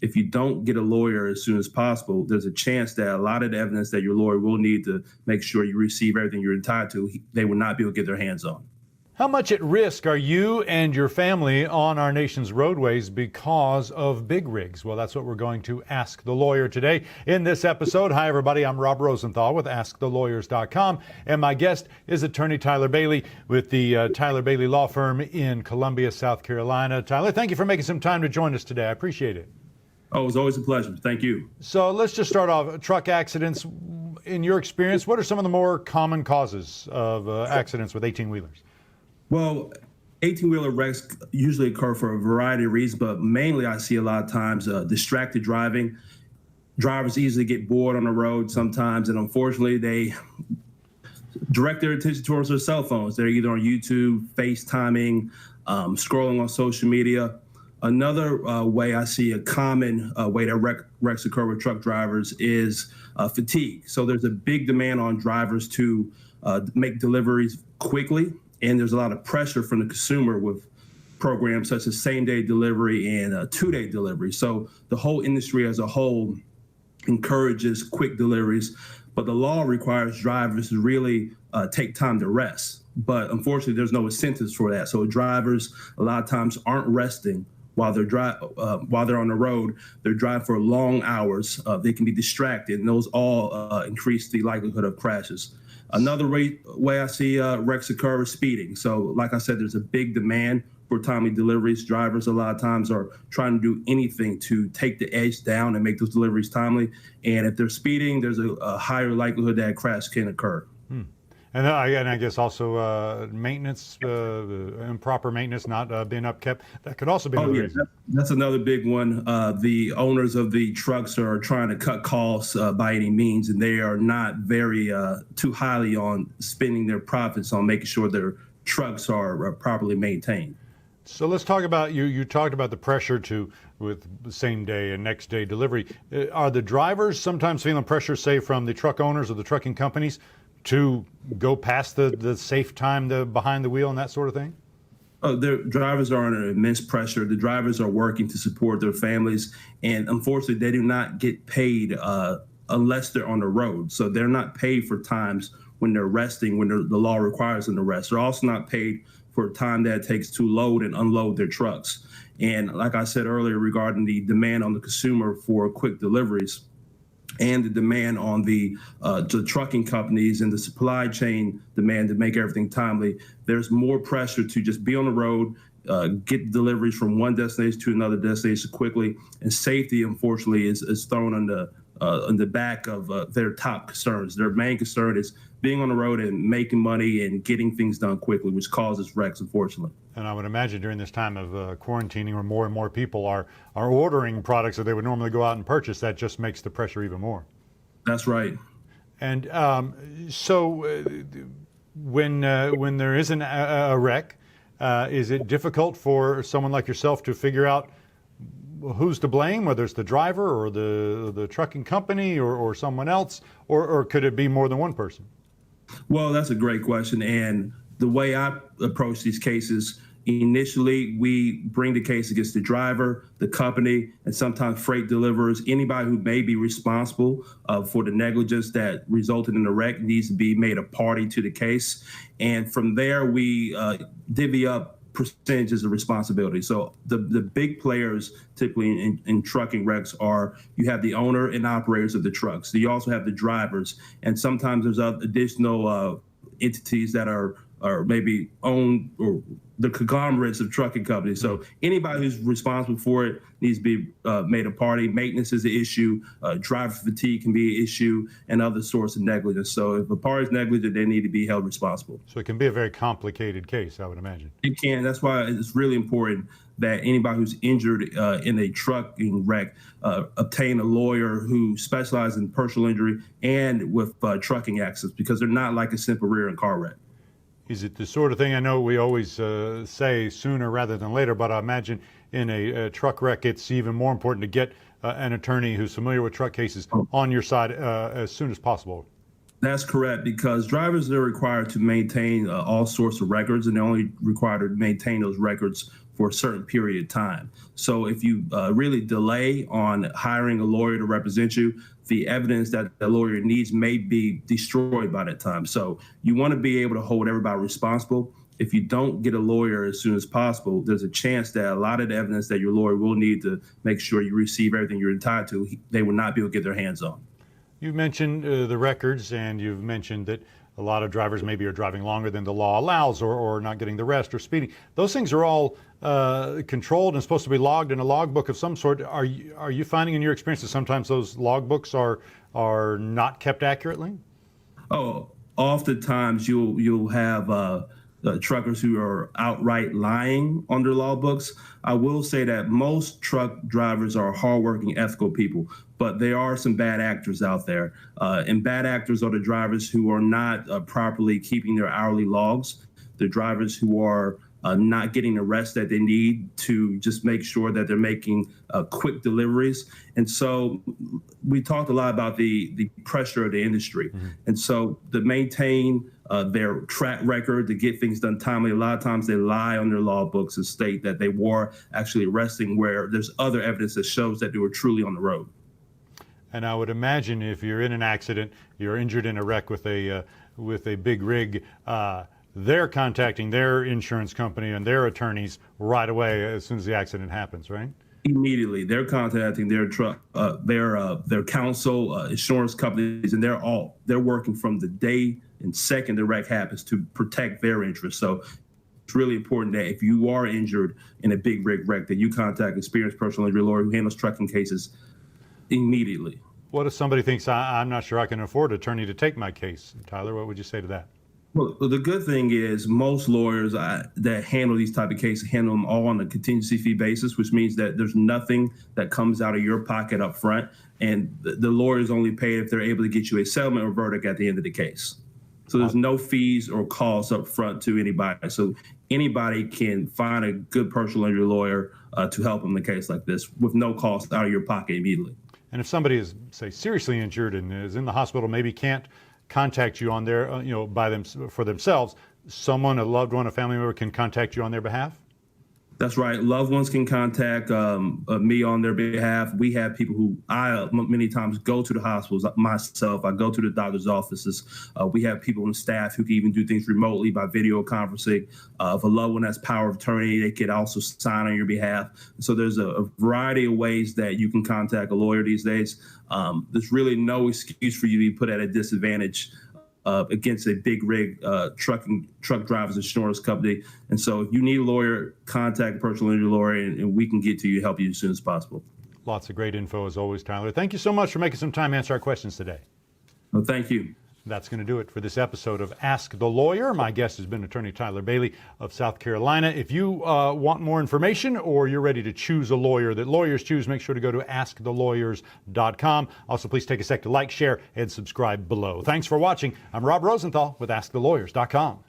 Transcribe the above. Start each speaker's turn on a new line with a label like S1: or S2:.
S1: if you don't get a lawyer as soon as possible, there's a chance that a lot of the evidence that your lawyer will need to make sure you receive everything you're entitled to, they will not be able to get their hands on.
S2: How much at risk are you and your family on our nation's roadways because of big rigs? Well, that's what we're going to ask the lawyer today in this episode. Hi, everybody. I'm Rob Rosenthal with AskTheLawyers.com, and my guest is attorney Tyler Bailey with the Tyler Bailey Law Firm in Columbia, South Carolina. Tyler, thank you for making some time to join us today. I appreciate it.
S1: Oh, it was always a pleasure. Thank you.
S2: So let's just start off. Truck accidents. In your experience, what are some of the more common causes of accidents with 18-wheelers?
S1: Well, 18-wheeler wrecks usually occur for a variety of reasons, but mainly I see a lot of times distracted driving. Drivers easily get bored on the road sometimes, and unfortunately, they direct their attention towards their cell phones. They're either on YouTube, FaceTiming, scrolling on social media. Another way I see a common way that wrecks occur with truck drivers is fatigue. So there's a big demand on drivers to make deliveries quickly. And there's a lot of pressure from the consumer with programs such as same-day delivery and two-day delivery. So the whole industry as a whole encourages quick deliveries, but the law requires drivers to really take time to rest. But unfortunately, there's no incentives for that. So drivers a lot of times aren't resting while they're on the road. They're driving for long hours. They can be distracted, and those all increase the likelihood of crashes. Another way I see wrecks occur is speeding. So like I said, there's a big demand for timely deliveries. Drivers a lot of times are trying to do anything to take the edge down and make those deliveries timely. And if they're speeding, there's a higher likelihood that a crash can occur.
S2: And I guess also maintenance, improper maintenance, not being upkept, that could also be another reason.
S1: That's another big one. The owners of the trucks are trying to cut costs by any means, and they are not very too highly on spending their profits on making sure their trucks are properly maintained.
S2: So let's talk about, you talked about the pressure with same day and next day delivery. Are the drivers sometimes feeling pressure, say, from the truck owners or the trucking companies to go past the safe time behind the wheel and that sort of thing?
S1: The drivers are under immense pressure. The drivers are working to support their families, and unfortunately, they do not get paid unless they're on the road. So they're not paid for times when they're resting, when the law requires them to rest. They're also not paid for time that it takes to load and unload their trucks. And like I said earlier, regarding the demand on the consumer for quick deliveries, and the demand on the trucking companies and the supply chain demand to make everything timely, there's more pressure to just be on the road, get deliveries from one destination to another destination quickly. And safety, unfortunately, is thrown on the back of their top concerns. Their main concern is being on the road and making money and getting things done quickly, which causes wrecks, unfortunately.
S2: And I would imagine during this time of quarantining, where more and more people are ordering products that they would normally go out and purchase, that just makes the pressure even more.
S1: That's right.
S2: And so when there isn't a wreck, is it difficult for someone like yourself to figure out who's to blame, whether it's the driver or the trucking company or someone else, or could it be more than one person?
S1: Well, that's a great question. And the way I approach these cases, initially, we bring the case against the driver, the company, and sometimes freight deliverers. Anybody who may be responsible for the negligence that resulted in the wreck needs to be made a party to the case. And from there, we divvy up percentages of responsibility. So the big players typically in trucking wrecks are, you have the owner and operators of the trucks. So you also have the drivers, and sometimes there's additional entities that are maybe owned, or the conglomerates of trucking companies. So anybody who's responsible for it needs to be made a party. Maintenance is an issue. Driver fatigue can be an issue, and other sorts of negligence. So if a party's negligent, they need to be held responsible.
S2: So it can be a very complicated case, I would imagine.
S1: It can. That's why it's really important that anybody who's injured in a trucking wreck obtain a lawyer who specializes in personal injury and with trucking accidents, because they're not like a simple rear-end car wreck.
S2: Is it the sort of thing, I know we always say sooner rather than later, but I imagine in a truck wreck, it's even more important to get an attorney who's familiar with truck cases on your side as soon as possible.
S1: That's correct, because drivers are required to maintain all sorts of records, and they're only required to maintain those records for a certain period of time. So if you really delay on hiring a lawyer to represent you, the evidence that the lawyer needs may be destroyed by that time. So you want to be able to hold everybody responsible. If you don't get a lawyer as soon as possible, there's a chance that a lot of the evidence that your lawyer will need to make sure you receive everything you're entitled to, they will not be able to get their hands on.
S2: You've mentioned the records, and you've mentioned that a lot of drivers maybe are driving longer than the law allows, or not getting the rest, or speeding. Those things are all controlled and supposed to be logged in a logbook of some sort. Are you finding in your experience that sometimes those logbooks are not kept accurately?
S1: Oh, oftentimes you'll have truckers who are outright lying on their logbooks. I will say that most truck drivers are hardworking, ethical people, but there are some bad actors out there. And bad actors are the drivers who are not properly keeping their hourly logs, the drivers who are not getting the rest that they need to just make sure that they're making quick deliveries. And so we talked a lot about the pressure of the industry. Mm-hmm. And so to maintain their track record, to get things done timely, a lot of times they lie on their logbooks and state that they were actually arresting where there's other evidence that shows that they were truly on the road.
S2: And I would imagine if you're in an accident, you're injured in a wreck with a big rig, they're contacting their insurance company and their attorneys right away as soon as the accident happens, right?
S1: Immediately, they're contacting their counsel, insurance companies, and they're working from the day and second the wreck happens to protect their interests. So it's really important that if you are injured in a big rig wreck, that you contact experienced personal injury lawyer who handles trucking cases immediately.
S2: What if somebody thinks, I'm not sure I can afford an attorney to take my case? Tyler, what would you say to that?
S1: Well, the good thing is most lawyers that handle these type of cases handle them all on a contingency fee basis, which means that there's nothing that comes out of your pocket up front, and the lawyer is only paid if they're able to get you a settlement or verdict at the end of the case. So there's no fees or costs up front to anybody. So anybody can find a good personal injury lawyer to help them in a case like this with no cost out of your pocket immediately.
S2: And if somebody is, say, seriously injured and is in the hospital, maybe can't contact you on their, for themselves, someone, a loved one, a family member can contact you on their behalf?
S1: That's right. Loved ones can contact me on their behalf. We have people who I many times go to the hospitals myself. I go to the doctor's offices. We have people on staff who can even do things remotely by video conferencing. If a loved one has power of attorney, they could also sign on your behalf. So there's a variety of ways that you can contact a lawyer these days. There's really no excuse for you to be put at a disadvantage against a big rig truck drivers insurance company. And so if you need a lawyer, contact a personal injury lawyer, and we can get to you, help you as soon as possible.
S2: Lots of great info as always, Tyler. Thank you so much for making some time to answer our questions today.
S1: Well, thank you.
S2: That's going to do it for this episode of Ask the Lawyer. My guest has been attorney Tyler Bailey of South Carolina. If you want more information or you're ready to choose a lawyer that lawyers choose, make sure to go to askthelawyer.com. Also, please take a sec to like, share, and subscribe below. Thanks for watching. I'm Rob Rosenthal with AskTheLawyers.com.